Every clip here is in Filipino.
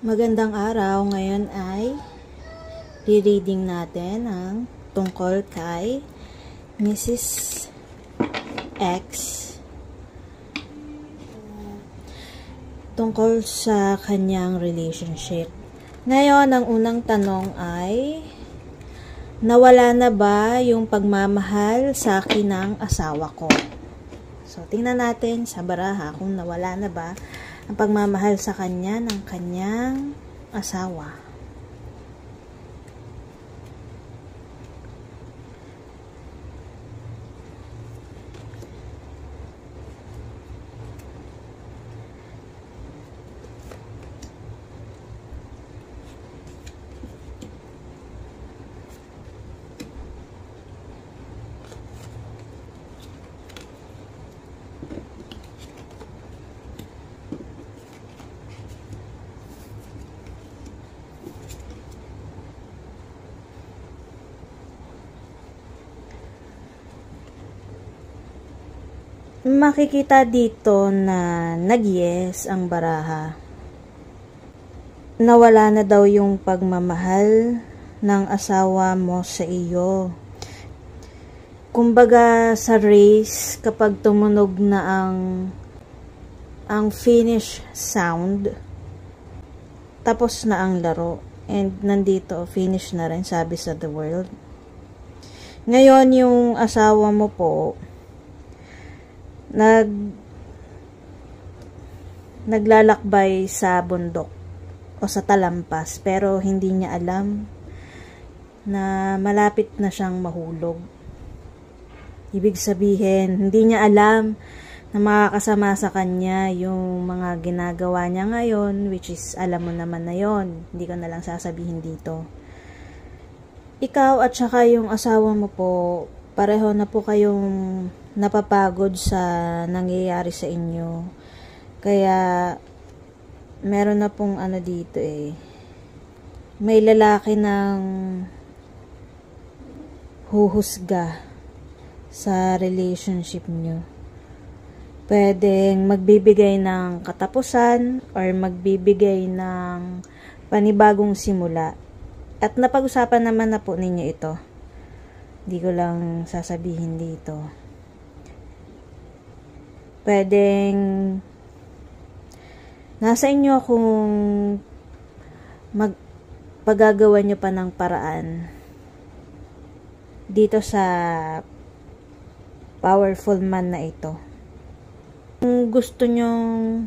Magandang araw. Ngayon ay rereading natin ang tungkol kay Mrs. X. Tungkol sa kanyang relationship. Ngayon, ang unang tanong ay, nawala na ba yung pagmamahal sa akin ng asawa ko? So, tingnan natin sa baraha kung nawala na ba ang pagmamahal sa kanya ng kanyang asawa. Makikita dito na nag-yes ang baraha. Nawala na daw yung pagmamahal ng asawa mo sa iyo. Kumbaga sa race, kapag tumunog na ang finish sound, tapos na ang laro. And nandito, finish na rin, sabi sa The World. Ngayon, yung asawa mo po, naglalakbay sa bundok o sa talampas, pero hindi niya alam na malapit na siyang mahulog. Ibig sabihin, hindi niya alam na makakasama sa kanya yung mga ginagawa niya ngayon, which is alam mo naman na yon, hindi ko na lang sasabihin dito. Ikaw at saka yung asawa mo po, pareho na po kayong napapagod sa nangyayari sa inyo. Kaya meron na pong dito may lalaki ng huhusga sa relationship nyo. Pwedeng magbibigay ng katapusan or magbibigay ng panibagong simula. At napag-usapan naman na po ninyo ito. Hindi ko lang sasabihin dito. Pwedeng nasa inyo kung pagagawa nyo pa ng paraan dito sa powerful man na ito. Kung gusto nyong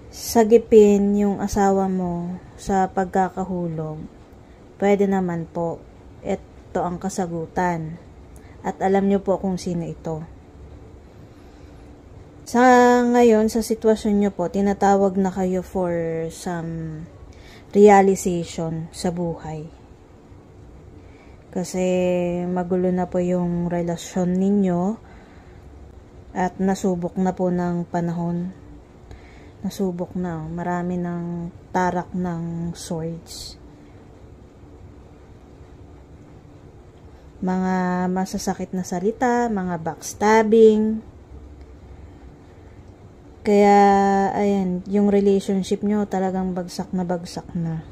sagipin yung asawa mo sa pagkakahulog, pwede naman po. Ito ang kasagutan. At alam nyo po kung sino ito. Sa ngayon, sa sitwasyon nyo po, tinatawag na kayo for some realization sa buhay. Kasi magulo na po yung relasyon ninyo at nasubok na po ng panahon. Nasubok na. Marami ng tarak ng swords. Mga masasakit na salita, mga backstabbing. Kaya, ayan, yung relationship nyo talagang bagsak na.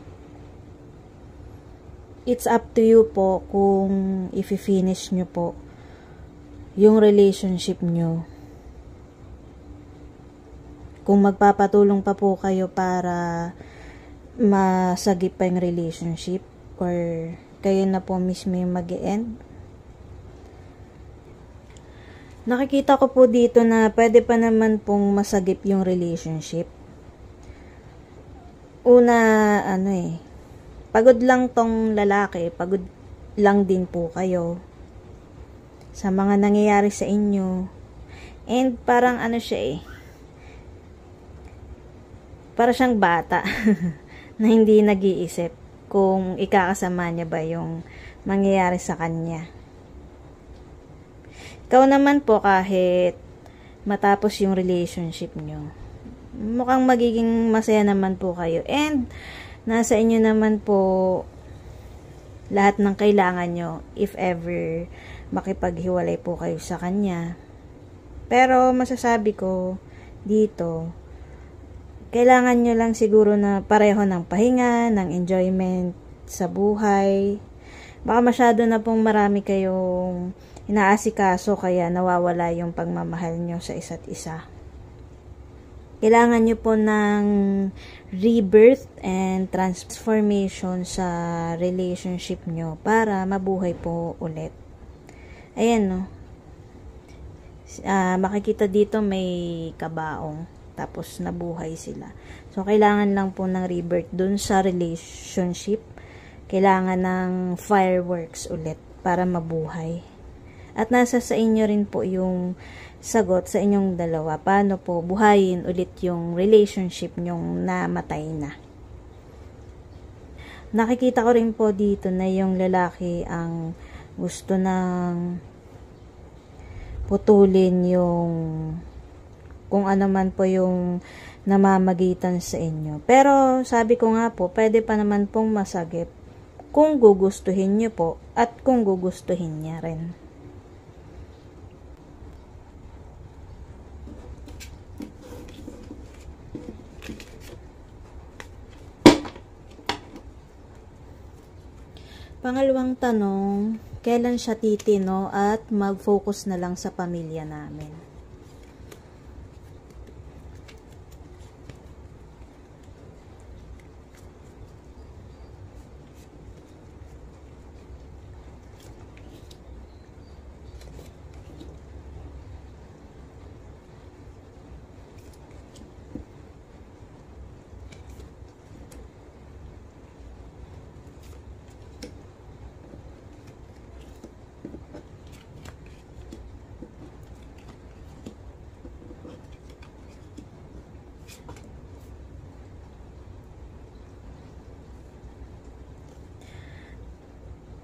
It's up to you po kung i-finish nyo po yung relationship nyo. Kung magpapatulong pa po kayo para masagip pa yung relationship or kayo na po mismo yung mag-e-end. Nakikita ko po dito na pwede pa naman pong masagip yung relationship. Una, pagod lang tong lalaki, pagod lang din po kayo sa mga nangyayari sa inyo. And parang siya para siyang bata na hindi nag-iisip kung ikakasama niya ba yung mangyayari sa kanya. Ikaw naman po, kahit matapos yung relationship nyo, mukhang magiging masaya naman po kayo. And nasa inyo naman po lahat ng kailangan nyo if ever makipaghiwalay po kayo sa kanya. Pero masasabi ko dito, Kailangan nyo lang siguro na pareho ng pahinga, ng enjoyment sa buhay. Baka masyado na pong marami kayong inaasikaso kaya nawawala yung pagmamahal nyo sa isa't isa. Kailangan nyo po ng rebirth and transformation sa relationship nyo para mabuhay po ulit. Ayan, no? Makikita dito may kabaong. Tapos nabuhay sila. So, kailangan lang po ng rebirth dun sa relationship. Kailangan ng fireworks ulit para mabuhay. At nasa sa inyo rin po yung sagot sa inyong dalawa. Paano po buhayin ulit yung relationship nyong namatay na. Nakikita ko rin po dito na yung lalaki ang gusto ng putulin yung kung ano man po yung namamagitan sa inyo. Pero sabi ko nga po, pwede pa naman pong masagip kung gugustuhin nyo po at kung gugustuhin niya rin. Pangalawang tanong, kailan siya titino at mag-focus na lang sa pamilya namin?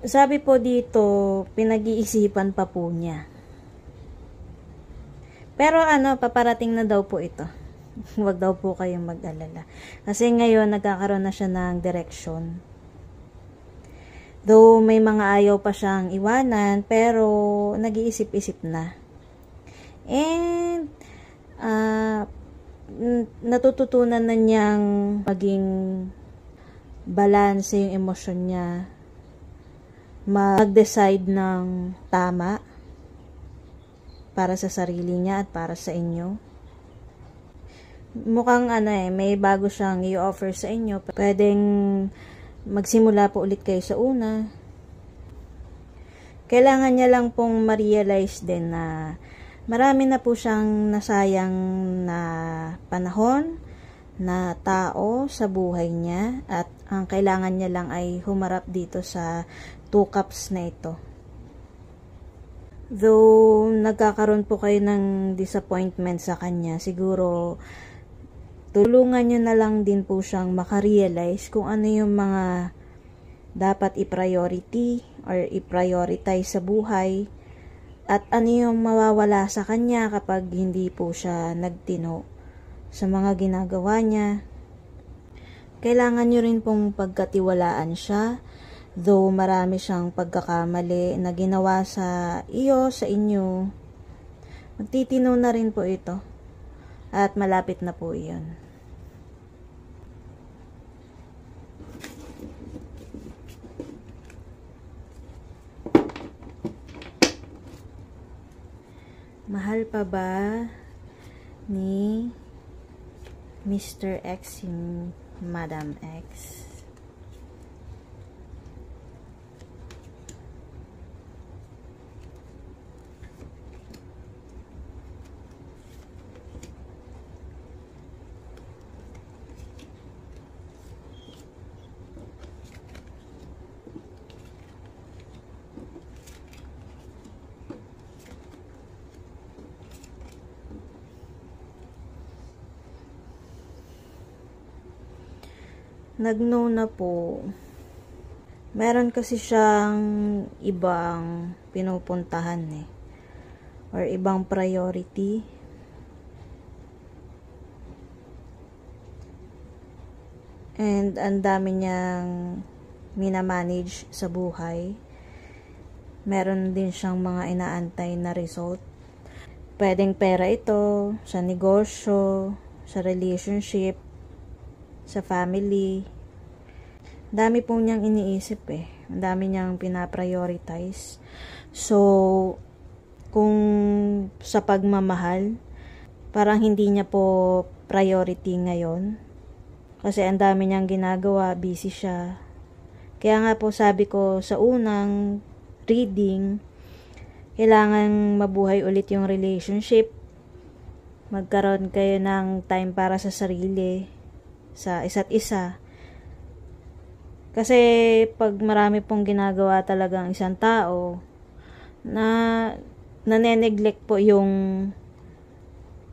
Sabi po dito, pinag-iisipan pa po niya. Pero paparating na daw po ito. Huwag daw po kayong mag-alala. Kasi ngayon, nagkakaroon na siya ng direction. Though may mga ayaw pa siyang iwanan, pero nag-iisip-isip na. And, natututunan na niyang maging balance yung emosyon niya. Mag-decide ng tama para sa sarili niya at para sa inyo. Mukhang may bago siyang i-offer sa inyo. Pwedeng magsimula po ulit kayo sa una. Kailangan niya lang pong ma-realize din na marami na po siyang nasayang na panahon, na tao sa buhay niya, at ang kailangan niya lang ay humarap dito sa 2 cups na ito. Though nagkakaroon po kayo ng disappointment sa kanya, siguro tulungan nyo na lang din po siyang makarealize kung ano yung mga dapat i-priority or i-prioritize sa buhay, at ano yung mawawala sa kanya kapag hindi po siya nagtino sa mga ginagawa niya. Kailangan nyo rin pong pagkatiwalaan siya. Though marami siyang pagkakamali na ginawa sa iyo, sa inyo, magtitino na rin po ito. At malapit na po iyon. Mahal pa ba ni Mr. X yung Madam X? Nag-no na po. Meron kasi siyang ibang pinupuntahan or ibang priority. And ang dami niyang minamanage sa buhay. Meron din siyang mga inaantay na result. Pwedeng pera ito, sa negosyo, sa relationship, sa family. Dami po niyang iniisip eh. Ang dami niyang pinaprioritize. So, kung sa pagmamahal, parang hindi niya po priority ngayon. Kasi ang dami niyang ginagawa, busy siya. Kaya nga po sabi ko sa unang reading, kailangan mabuhay ulit yung relationship. Magkaroon kayo ng time para sa sarili, sa isa't isa. Kasi pag marami pong ginagawa talagang isang tao, nane-neglect po yung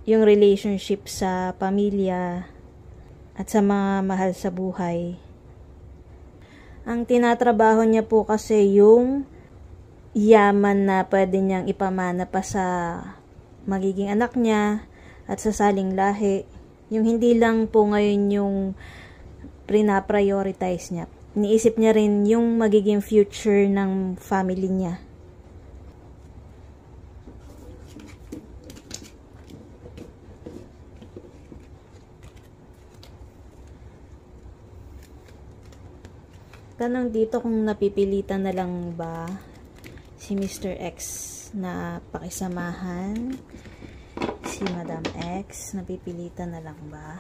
relationship sa pamilya at sa mga mahal sa buhay. Ang tinatrabaho niya po kasi yung yaman na pwede niyang ipamana pa sa magiging anak niya at sa saling lahi. Yung hindi lang po ngayon yung prina-prioritize niya. Niisip niya rin yung magiging future ng family niya. Tanong dito kung napipilitan na lang ba si Mr. X na pakisamahan si Madam X. Napipilitan na lang ba?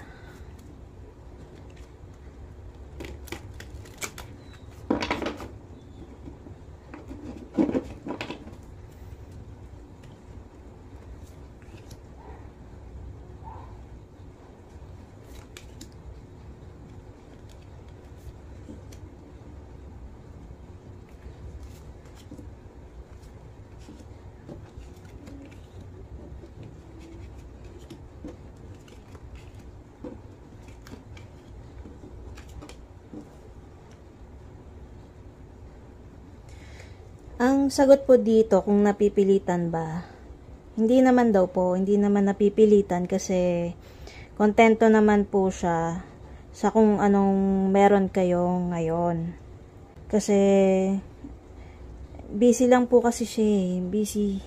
Ang sagot po dito, kung napipilitan ba, hindi naman daw po, hindi naman napipilitan kasi kontento naman po siya sa kung anong meron kayo ngayon. Kasi busy lang po kasi siya, busy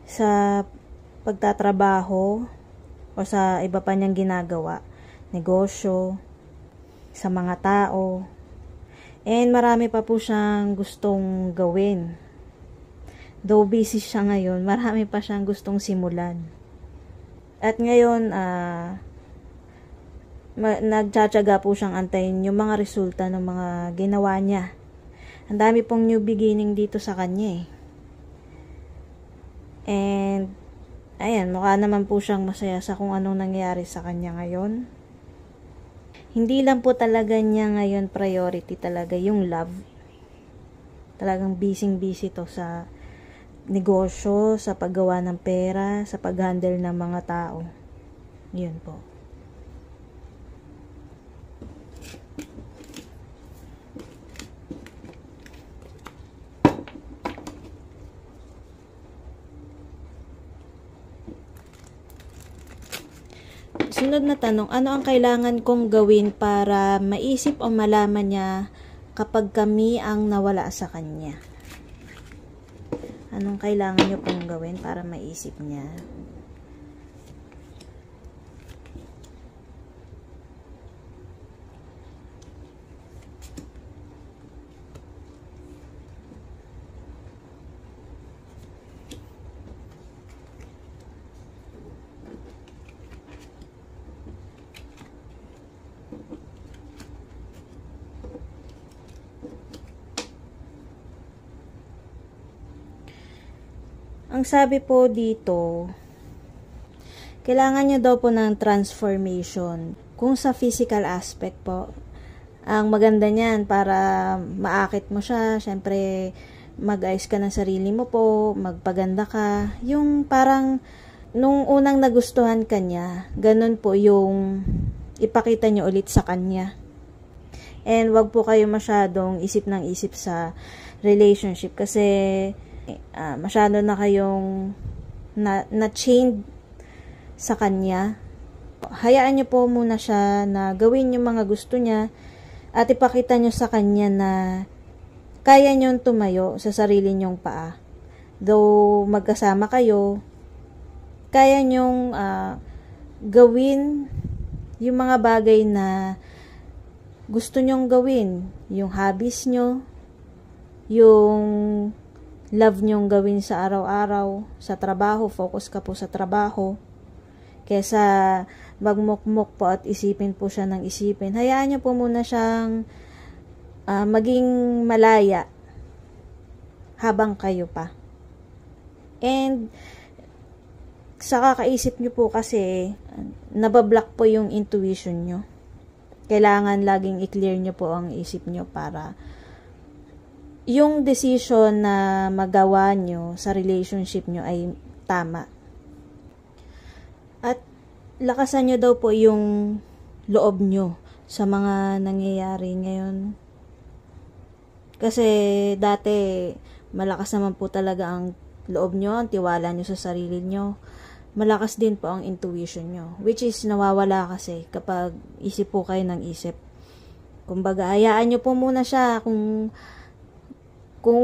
sa pagtatrabaho o sa iba pa niyang ginagawa, negosyo, sa mga tao. And marami pa po siyang gustong gawin. Though busy siya ngayon, marami pa siyang gustong simulan. At ngayon, nagtsatsaga po siyang antayin yung mga resulta ng mga ginawa niya. Ang dami pong new beginning dito sa kanya eh. And, ayan, mukha naman po siyang masaya sa kung anong nangyari sa kanya ngayon. Hindi lang po talaga niya ngayon priority talaga yung love. Talagang busy to sa negosyo, sa paggawa ng pera, sa pag-handle ng mga tao. Yun po. Sunod na tanong, ano ang kailangan kong gawin para maisip o malaman niya kapag kami ang nawala sa kanya? Anong kailangan niyo pong gawin para maisip niya? Ang sabi po dito, kailangan nyo daw po ng transformation. Kung sa physical aspect po, ang maganda niyan para maakit mo siya, syempre mag-ayos ka ng sarili mo po, magpaganda ka. Yung parang nung unang nagustuhan ka niya, ganun po yung ipakita nyo ulit sa kanya. And wag po kayo masyadong isip ng isip sa relationship kasi masyado na kayong na-chained sa kanya. Hayaan niyo po muna siya na gawin yung mga gusto niya at ipakita niyo sa kanya na kaya niyong tumayo sa sarili niyong paa. Though magkasama kayo, kaya niyong gawin yung mga bagay na gusto nyong gawin, yung hobbies nyo, yung love nyong gawin sa araw-araw, sa trabaho, focus ka po sa trabaho, kesa magmukmuk po at isipin po siya ng isipin. Hayaan nyo po muna siyang maging malaya habang kayo pa. And sa kakaisip nyo po kasi, nabablock po yung intuition nyo. Kailangan laging i-clear nyo po ang isip nyo para yung decision na magawa nyo sa relationship nyo ay tama. At lakasan nyo daw po yung loob nyo sa mga nangyayari ngayon. Kasi dati, malakas naman po talaga ang loob nyo, ang tiwala nyo sa sarili nyo. Malakas din po ang intuition nyo. Which is, nawawala kasi kapag isip po kayo ng isip. Kumbaga, hayaan nyo po muna siya kung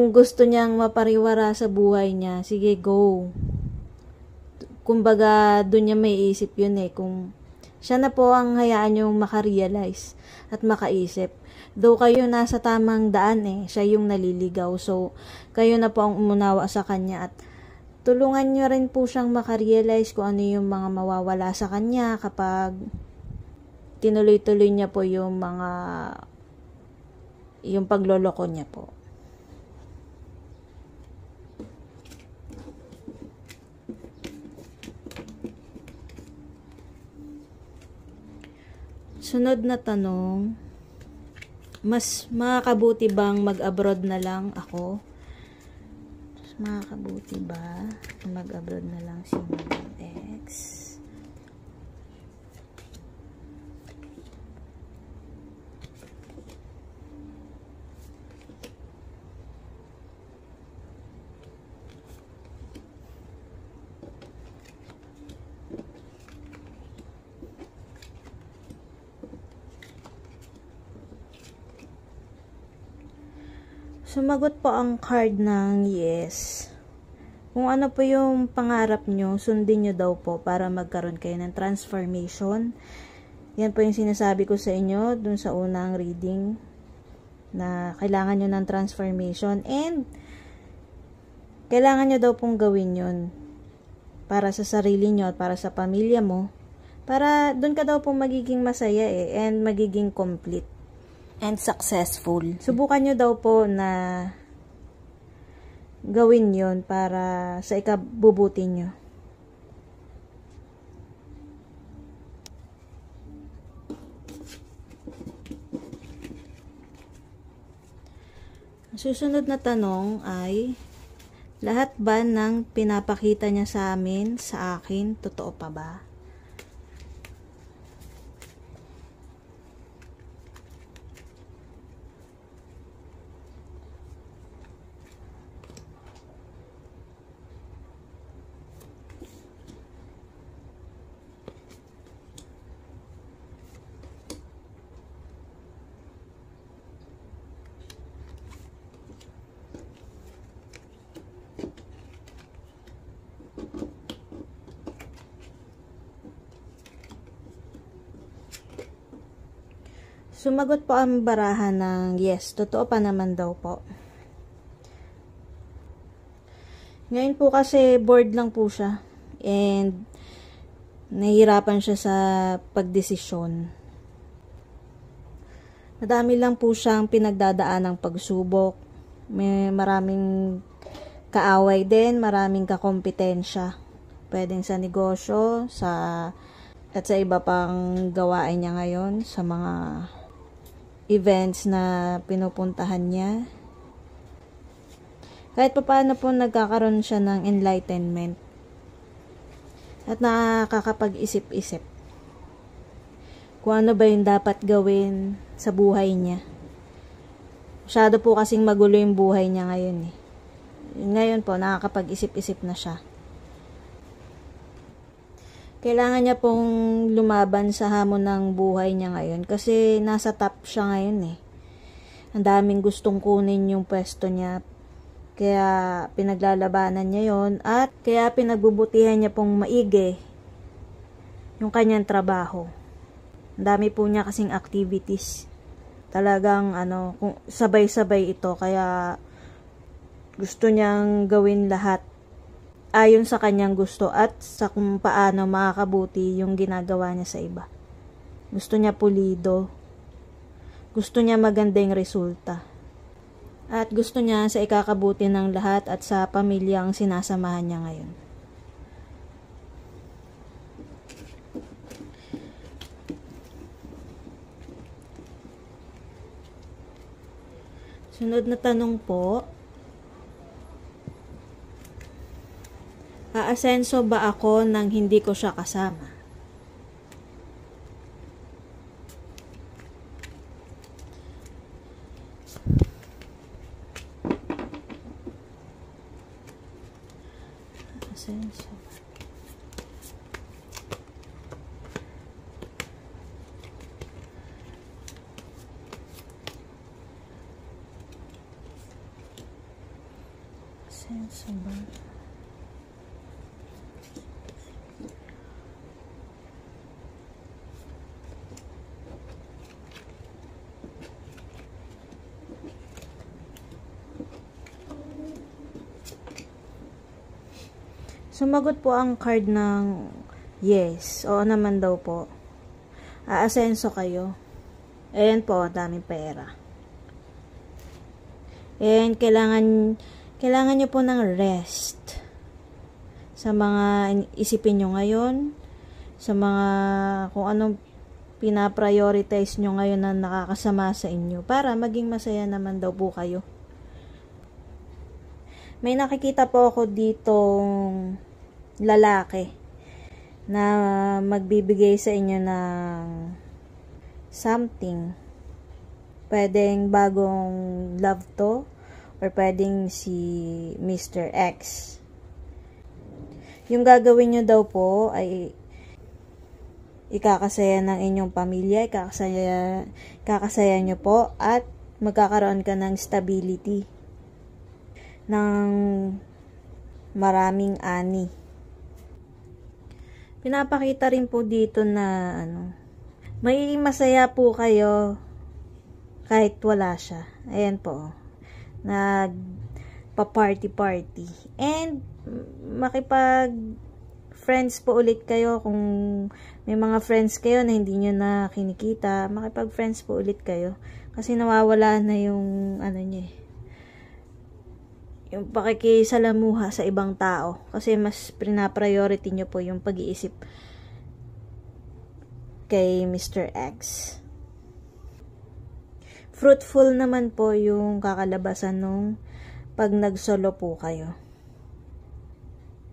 gusto niyang mapariwara sa buhay niya. Sige, go. Kumbaga, doon niya may isip yun eh. Kung siya na po ang hayaan nyo makarealize at makaisip. Though kayo nasa tamang daan eh, siya yung naliligaw. So, kayo na po ang umunawa sa kanya at tulungan nyo rin po siyang makarealize kung ano yung mga mawawala sa kanya kapag tinuloy-tuloy niya po yung pagloloko niya po. Sunod na tanong, mas makakabuti bang mag-abroad na lang ako? Makakabuti ba mag-abroad na lang si Madam X? Sumagot po ang card ng yes. Kung ano po yung pangarap nyo, sundin nyo daw po para magkaroon kayo ng transformation. Yan po yung sinasabi ko sa inyo dun sa unang reading na kailangan nyo ng transformation and kailangan nyo daw pong gawin yun para sa sarili nyo at para sa pamilya mo. Para dun ka daw pong magiging masaya and magiging complete and successful. Subukan nyo daw po na gawin yon para sa ikabubuti nyo. Susunod na tanong ay, lahat ba ng pinapakita niya sa amin, sa akin, totoo pa ba? Sumagot po ang barahan ng yes, totoo pa naman daw po. Ngayon po kasi bored lang po siya and nahihirapan siya sa pagdesisyon. Madami lang po siyang pinagdadaan ng pagsubok. May maraming kaaway din, maraming kakompetensya. Pwedeng sa negosyo, at sa iba pang gawain niya ngayon, sa mga events na pinupuntahan niya. Kahit pa paano po nagkakaroon siya ng enlightenment at nakakapag-isip-isip kung ano ba yung dapat gawin sa buhay niya. Masyado po kasing magulo yung buhay niya ngayon eh. Ngayon po nakakapag-isip-isip na siya. Kailangan niya pong lumaban sa hamon ng buhay niya ngayon kasi nasa top siya ngayon eh. Ang daming gustong kunin yung pwesto niya. Kaya pinaglalabanan niya yon at kaya pinagbubutihan niya pong maigi yung kanyang trabaho. Ang dami po niya kasing activities. Talagang kung sabay-sabay ito, kaya gusto niyang gawin lahat ayon sa kanyang gusto at sa kung paano makakabuti yung ginagawa niya sa iba. Gusto niya pulido. Gusto niya magandang resulta. At gusto niya sa ikakabuti ng lahat at sa pamilyang sinasamahan niya ngayon. Sunod na tanong po. Aasenso ba ako nang hindi ko siya kasama? Aasenso. Aasenso ba? Sumagot po ang card ng yes. Oo naman daw po. Aasenso kayo. Ayan po, daming pera. And kailangan nyo po ng rest. Sa mga isipin nyo ngayon, sa mga kung anong pinaprioritize nyo ngayon na nakakasama sa inyo para maging masaya naman daw po kayo. May nakikita po ako ditong lalaki na magbibigay sa inyo ng something. Pwedeng bagong love to or pwedeng si Mr. X. Yung gagawin nyo daw po ay ikakasaya ng inyong pamilya, ikakasaya nyo po at magkakaroon ka ng stability ng maraming ani. Pinapakita rin po dito na may masaya po kayo kahit wala siya. Ayan po. Nagpa-party-party. And makipag friends po ulit kayo kung may mga friends kayo na hindi nyo na kinikita. Makipag friends po ulit kayo. Kasi nawawala na yung niya yung pakikisalamuha sa ibang tao. Kasi mas pinapriority nyo po yung pag-iisip kay Mr. X. Fruitful naman po yung kakalabasan nung pag nag-solo po kayo.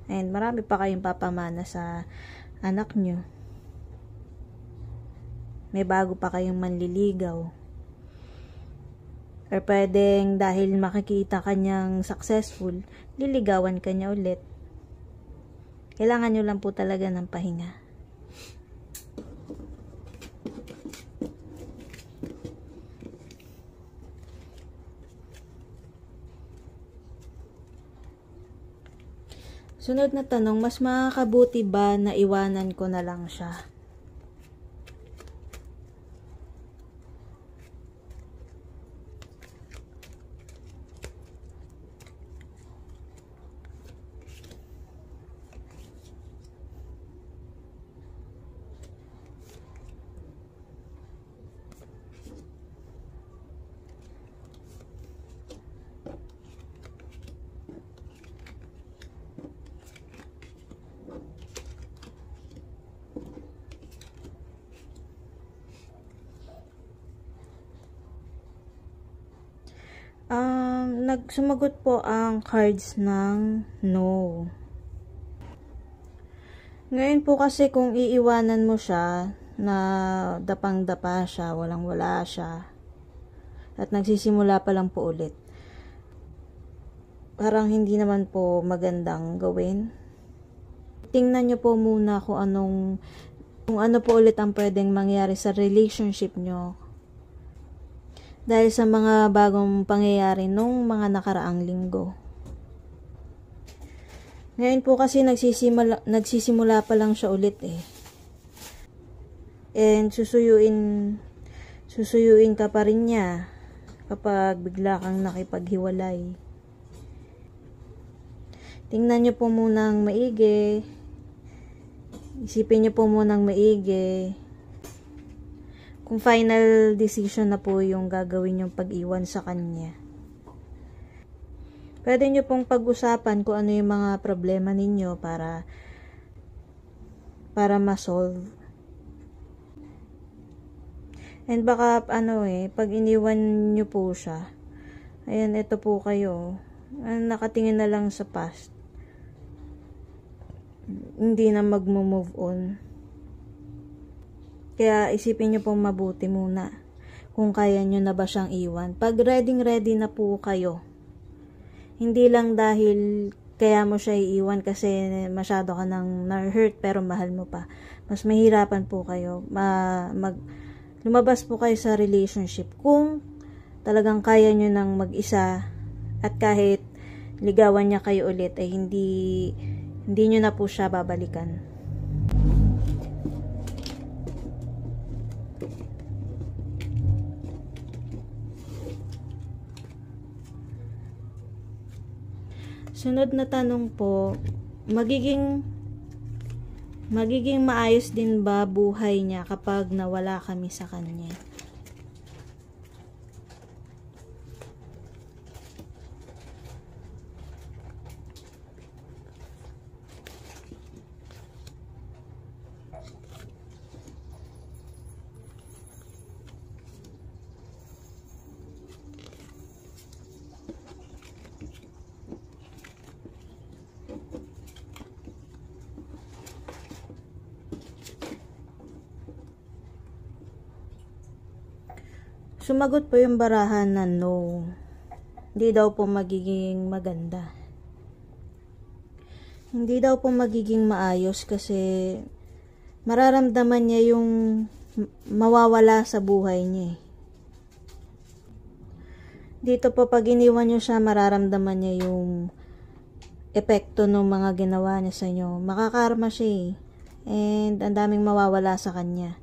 And marami pa kayong papamana sa anak nyo. May bago pa kayong manliligaw. Or pwedeng dahil makikita kanyang successful, liligawan kanya ulit. Kailangan nyo lang po talaga ng pahinga. Sunod na tanong, mas makakabuti ba na iwanan ko na lang siya? Sumagot po ang cards ng no. Ngayon po kasi kung iiwanan mo siya na dapang-dapa siya, walang-wala siya, at nagsisimula pa lang po ulit, parang hindi naman po magandang gawin. Tingnan nyo po muna kung ano po ulit ang pwedeng mangyari sa relationship nyo. Dahil sa mga bagong pangyayari nung mga nakaraang linggo. Ngayon po kasi nagsisimula pa lang siya ulit eh. And susuyuin ka pa rin niya kapag bigla kang nakipaghiwalay. Tingnan niyo po munang maigi. Isipin niyo po munang maigi. Kung final decision na po yung gagawin yung pag-iwan sa kanya. Pwede niyo pong pag-usapan kung ano yung mga problema ninyo para ma-solve. And baka pag iniwan niyo po siya, ayan, ito po kayo, nakatingin na lang sa past. Hindi na mag-move on. Kaya isipin nyo pong mabuti muna kung kaya nyo na ba siyang iwan. Pag ready na po kayo, hindi lang dahil kaya mo siya iiwan kasi masyado ka nang na-hurt pero mahal mo pa. Mas mahirapan po kayo. Lumabas po kayo sa relationship kung talagang kaya nyo nang mag-isa at kahit ligawan niya kayo ulit ay hindi nyo na po siya babalikan. Sunod na tanong po, magiging maayos din ba buhay niya kapag nawala kami sa kanya? Sumagot po yung barahan na no. Hindi daw po magiging maganda. Hindi daw po magiging maayos kasi mararamdaman niya yung mawawala sa buhay niya. Dito po pag iniwan niyo siya, mararamdaman niya yung epekto ng mga ginawa niya sa inyo. Makakarma siya and ang daming mawawala sa kanya.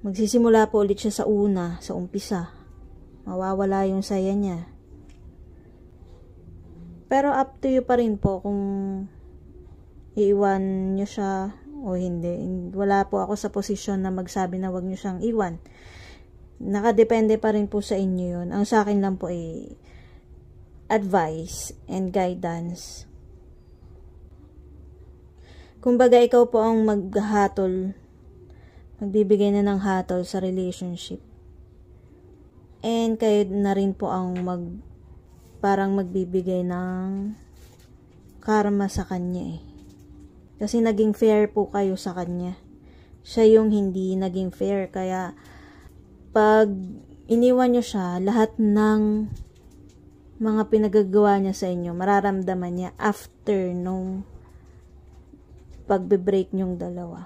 Magsisimula po ulit siya sa umpisa. Mawawala yung saya niya. Pero up to you pa rin po kung iiwan niyo siya o hindi. Wala po ako sa posisyon na magsabi na wag niyo siyang iwan. Nakadepende pa rin po sa inyo yun. Ang sa akin lang po ay advice and guidance. Kumbaga ikaw po ang magbibigay na ng hatol sa relationship. And kayo na rin po ang parang magbibigay ng karma sa kanya . Kasi naging fair po kayo sa kanya. Siya yung hindi naging fair. Kaya pag iniwan nyo siya, lahat ng mga pinagagawa niya sa inyo, mararamdaman niya after nung pagbe-break nyong dalawa.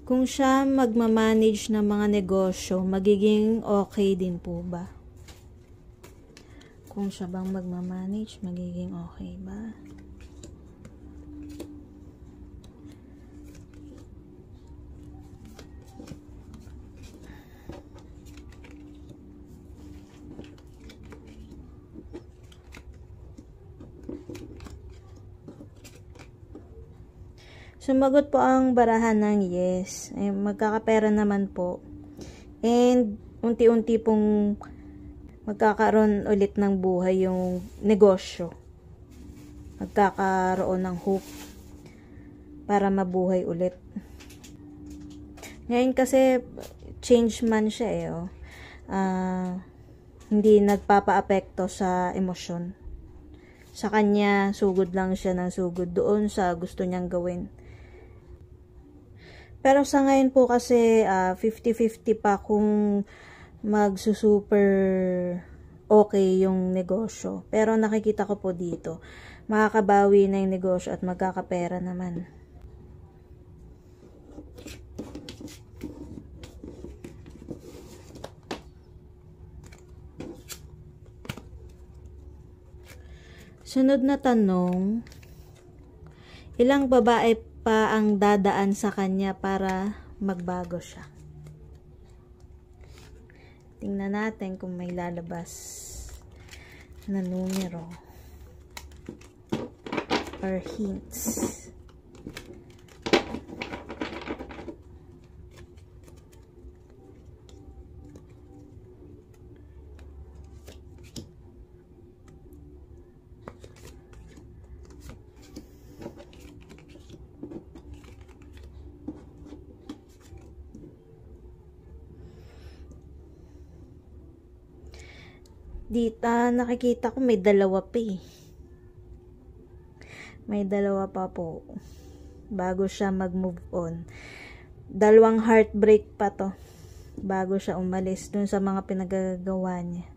Kung siya magmamanage ng mga negosyo, magiging okay din po ba? Kung siya bang magmamanage, magiging okay ba? Sumagot po ang barahan ng yes. Magkakapera naman po. And unti-unti pong magkakaroon ulit ng buhay yung negosyo. Magkakaroon ng hope para mabuhay ulit. Ngayon kasi change man siya hindi nagpapa-apekto sa emosyon. Sa kanya, sugod lang siya ng sugod doon sa gusto niyang gawin. Pero sa ngayon po kasi 50-50 pa kung magsusuper okay yung negosyo. Pero nakikita ko po dito, makakabawi na yung negosyo at magkakapera naman. Sunod na tanong, ilang babae pa ang dadaan sa kanya para magbago siya? Tingnan natin kung may lalabas na numero or hints. Dito, nakikita ko may dalawa pa eh. May dalawa pa po. Bago siya mag-move on. Dalawang heartbreak pa to. Bago siya umalis dun sa mga pinagagawa niya.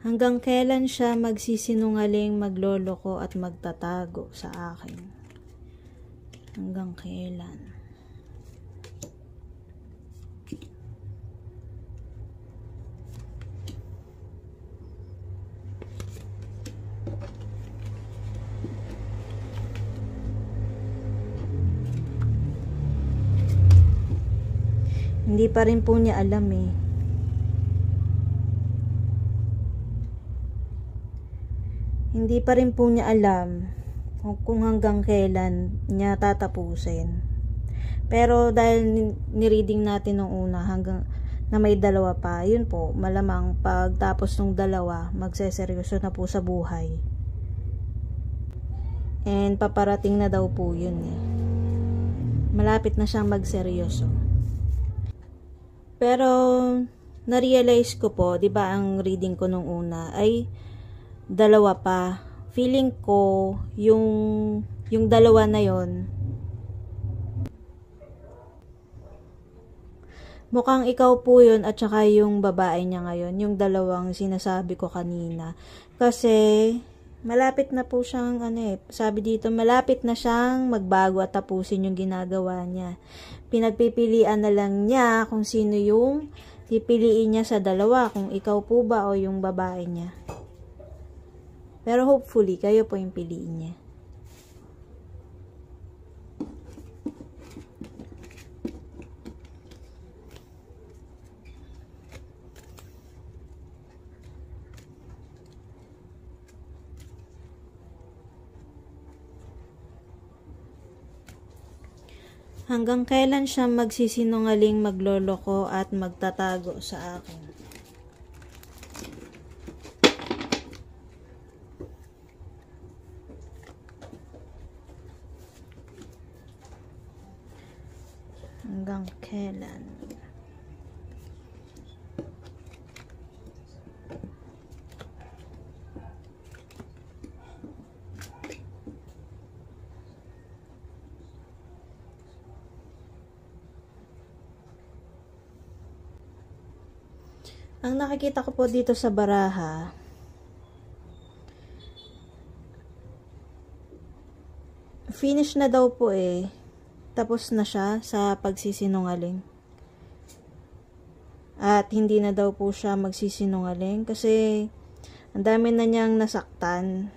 Hanggang kailan siya magsisinungaling, magloloko at magtatago sa akin? Hanggang kailan? Hindi pa rin po niya alam eh. Hindi pa rin po niya alam kung hanggang kailan niya tatapusin. Pero dahil nireading natin nung una hanggang na may dalawa pa, yun po, malamang pagtapos ng dalawa, magseseryoso na po sa buhay. And paparating na daw po yun eh. Malapit na siyang magseryoso. Pero na-realize ko po, 'di ba, ang reading ko nung una ay dalawa pa. Feeling ko yung dalawa na yon, mukhang ikaw po yun at saka yung babae niya ngayon, yung dalawang sinasabi ko kanina. Kasi malapit na po siyang sabi dito, malapit na siyang magbago at tapusin yung ginagawa niya. Pinagpipilian na lang niya kung sino yung pipiliin niya sa dalawa, kung ikaw po ba o yung babae niya. Pero hopefully, kayo po yung piliin niya. Hanggang kailan siya magsisinungaling, magloloko at magtatago sa akin? Hanggang kailan? Ang nakikita ko po dito sa baraha, finish na daw po eh. Tapos na siya sa pagsisinungaling. At hindi na daw po siya magsisinungaling kasi ang dami na niyang nasaktan.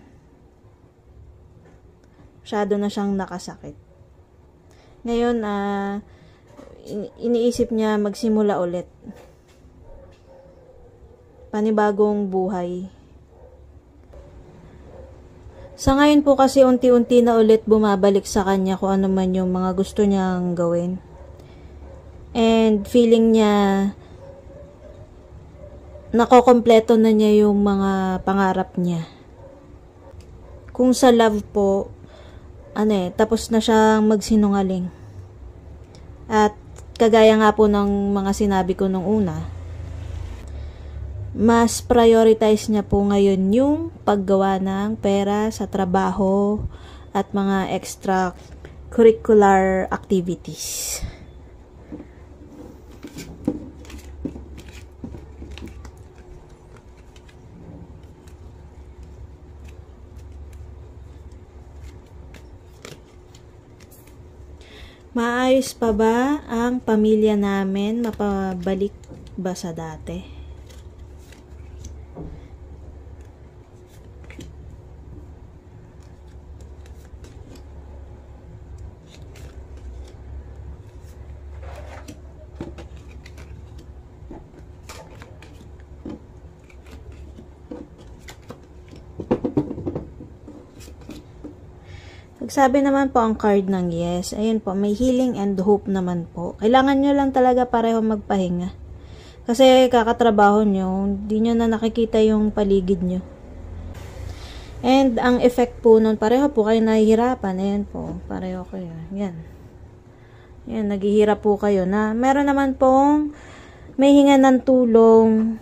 Masyado na siyang nakasakit. Ngayon, iniisip niya magsimula ulit. Panibagong buhay. Sa ngayon po kasi unti-unti na ulit bumabalik sa kanya kung ano man yung mga gusto niyang gawin. And feeling niya nakokompleto na niya yung mga pangarap niya. Kung sa love po, tapos na siyang magsinungaling. At kagaya nga po ng mga sinabi ko nung una, mas prioritize niya po ngayon yung paggawa ng pera sa trabaho at mga extracurricular activities. Maayos pa ba ang pamilya namin? Mapabalik ba sa dati? Sabi naman po ang card ng yes. Ayun po, may healing and hope naman po. Kailangan nyo lang talaga pareho magpahinga. Kasi kakatrabaho nyo, hindi nyo na nakikita yung paligid nyo. And ang effect po nun, pareho po kayo nahihirapan. Ayan po, pareho kayo. Yan. Yan, naghihirap po kayo na meron naman pong may hinga ng tulong.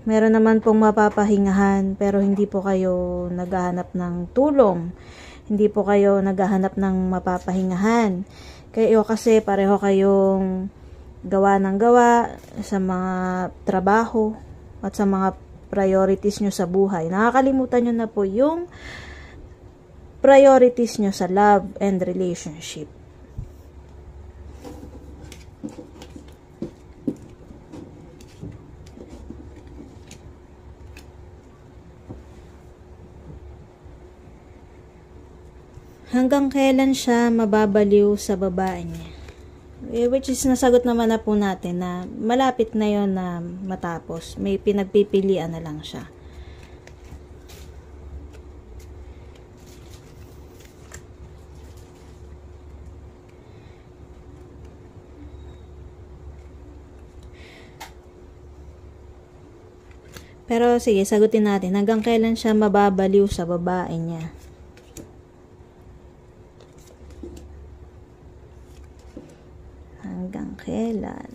Meron naman pong mapapahingahan, pero hindi po kayo naghahanap ng tulong. Hindi po kayo naghahanap ng mapapahingahan. Kayo kasi pareho kayong gawa ng gawa sa mga trabaho at sa mga priorities nyo sa buhay. Nakakalimutan nyo na po yung priorities nyo sa love and relationship. Hanggang kailan siya mababaliw sa babae niya? Which is nasagot naman na po natin na malapit na yon na matapos. May pinagpipilian na lang siya. Pero sige, sagutin natin. Hanggang kailan siya mababaliw sa babae niya? Hanggang kailan?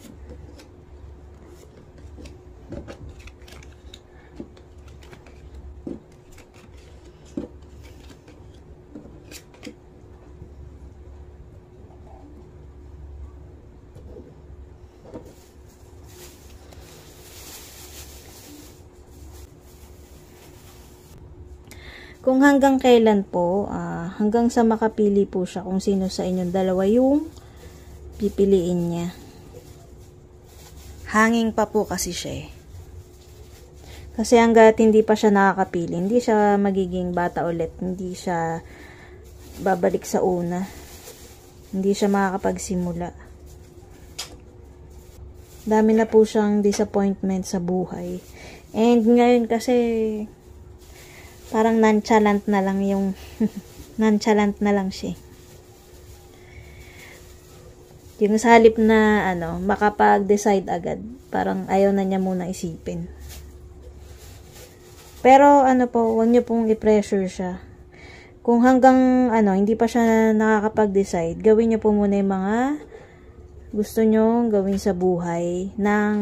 Kung hanggang kailan po, hanggang sa makapili po siya kung sino sa inyong dalawa yung pipiliin niya. Hanging pa po kasi siya eh. Kasi hanggat hindi pa siya nakakapili, hindi siya magiging bata ulit, hindi siya babalik sa una, hindi siya makakapagsimula. Dami na po siyang disappointment sa buhay. And ngayon kasi parang nonchalant na lang yung nonchalant na lang siya. Yung sa halip na makapag-decide agad, parang ayaw na niya muna isipin. Pero huwag niyo pong i-pressure siya. Kung hanggang hindi pa siya nakakapag-decide, gawin niyo po muna yung mga gusto niyo gawin sa buhay ng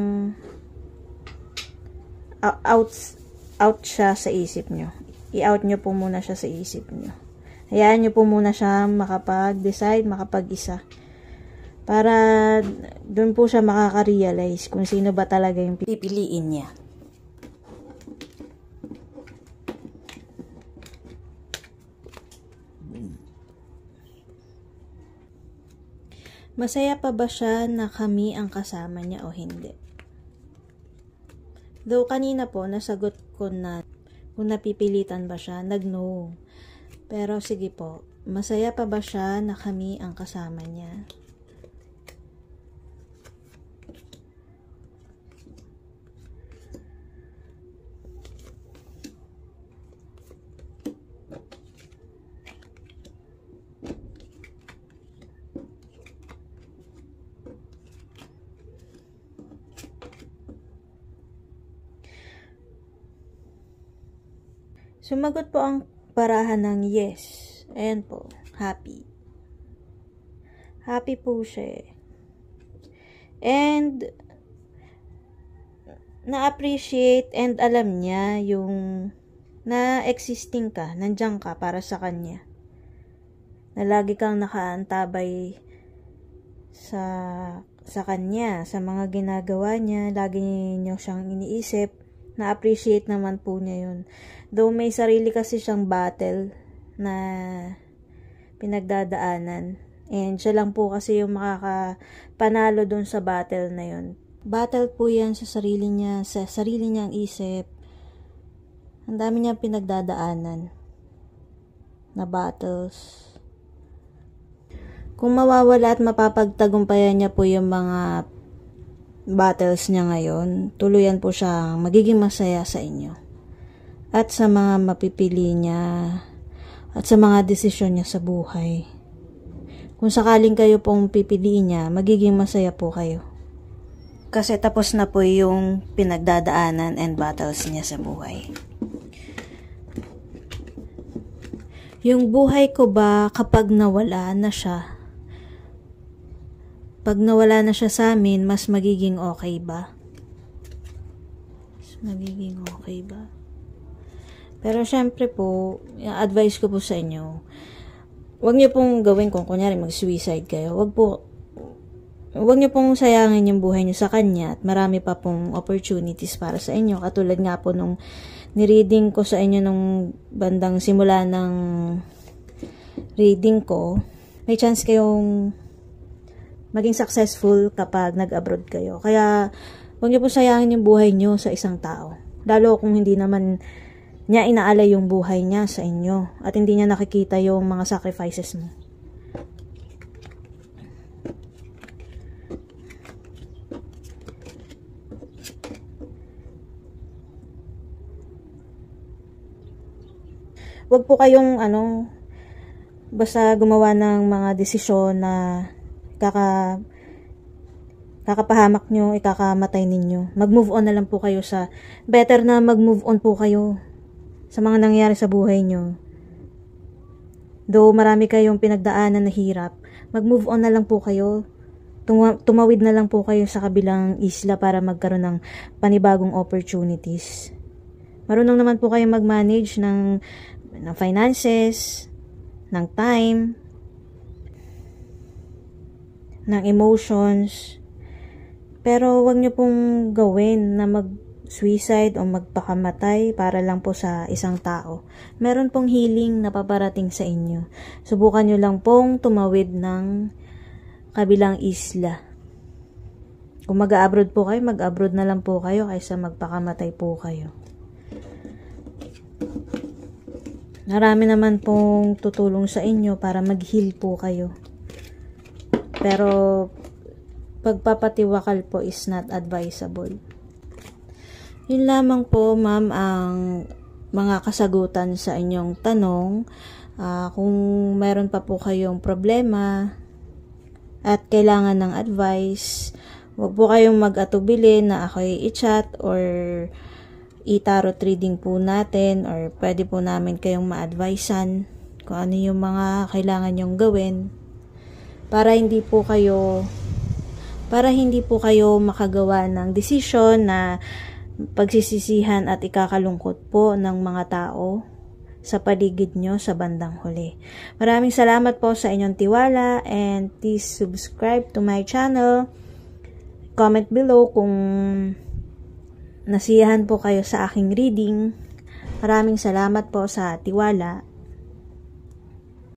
out siya sa isip niyo. I-out niyo po muna siya sa isip niyo. Hayaan niyo po muna siya makapag-decide, makapag-isa. Para doon po siya makaka-realize kung sino ba talaga yung pipiliin niya. Masaya pa ba siya na kami ang kasama niya o hindi? Though kanina po, nasagot ko na kung napipilitan ba siya, nag-no. Pero sige po, masaya pa ba siya na kami ang kasama niya? Sumagot po ang parahan ng yes. Ayan po, happy. Happy po siya. And na-appreciate and alam niya yung na-existing ka, nandiyan ka para sa kanya. Na lagi kang nakaantabay sa kanya, sa mga ginagawa niya, lagi niyo siyang iniisip. Na-appreciate naman po niya yun. Though may sarili kasi siyang battle na pinagdadaanan. And siya lang po kasi yung makakapanalo dun sa battle na yun. Battle po yan sa sarili niya, sa sarili niyang isip. Ang dami niyang pinagdadaanan na battles. Kung mawawala at mapapagtagumpayan niya po yung mga battles niya ngayon, tuluyan po siya magiging masaya sa inyo. At sa mga mapipili niya, at sa mga desisyon niya sa buhay. Kung sakaling kayo pong pipiliin niya, magiging masaya po kayo. Kasi tapos na po yung pinagdadaanan and battles niya sa buhay. Yung buhay ko ba kapag nawala na siya? Pag nawala na siya sa amin, mas magiging okay ba? Mas magiging okay ba? Pero syempre po, yung advice ko po sa inyo, huwag niyo pong gawin kung kunyari mag-suicide kayo. Huwag niyo pong sayangin yung buhay niyo sa kanya at marami pa pong opportunities para sa inyo. Katulad nga po nung nireading ko sa inyo nung bandang simula ng reading ko, may chance kayong maging successful kapag nag-abroad kayo. Kaya huwag niyo pong sayangin yung buhay niyo sa isang tao. Lalo kung hindi naman niya inaalay yung buhay niya sa inyo at hindi niya nakikita yung mga sacrifices mo. Huwag po kayong basta gumawa ng mga desisyon na kakapahamak nyo, ikakamatay ninyo. Mag-move on na lang po kayo better na mag-move on po kayo sa mga nangyari sa buhay nyo. Though marami kayong pinagdaanan na hirap, mag-move on na lang po kayo. Tumawid na lang po kayo sa kabilang isla para magkaroon ng panibagong opportunities. Marunong naman po kayong mag-manage ng finances, ng time, ng emotions. Pero wag nyo pong gawin na mag-suicide o magpakamatay para lang po sa isang tao. Meron pong healing na paparating sa inyo. Subukan nyo lang pong tumawid ng kabilang isla. Kung mag-abroad po kayo, mag-abroad na lang po kayo kaysa magpakamatay po kayo. Marami naman pong tutulong sa inyo para mag-heal po kayo. Pero pagpapatiwakal po is not advisable. Yun lamang po, ma'am, ang mga kasagutan sa inyong tanong. Kung meron pa po kayong problema at kailangan ng advice, huwag po kayong mag-atubili na ako'y i-chat or i-tarot reading po natin, or pwede po namin kayong ma-advisean kung ano yung mga kailangan nyong gawin para hindi po kayo makagawa ng desisyon na pagsisisihan at ikakalungkot po ng mga tao sa paligid nyo sa bandang huli. Maraming salamat po sa inyong tiwala, and please subscribe to my channel. Comment below kung nasiyahan po kayo sa aking reading. Maraming salamat po sa tiwala.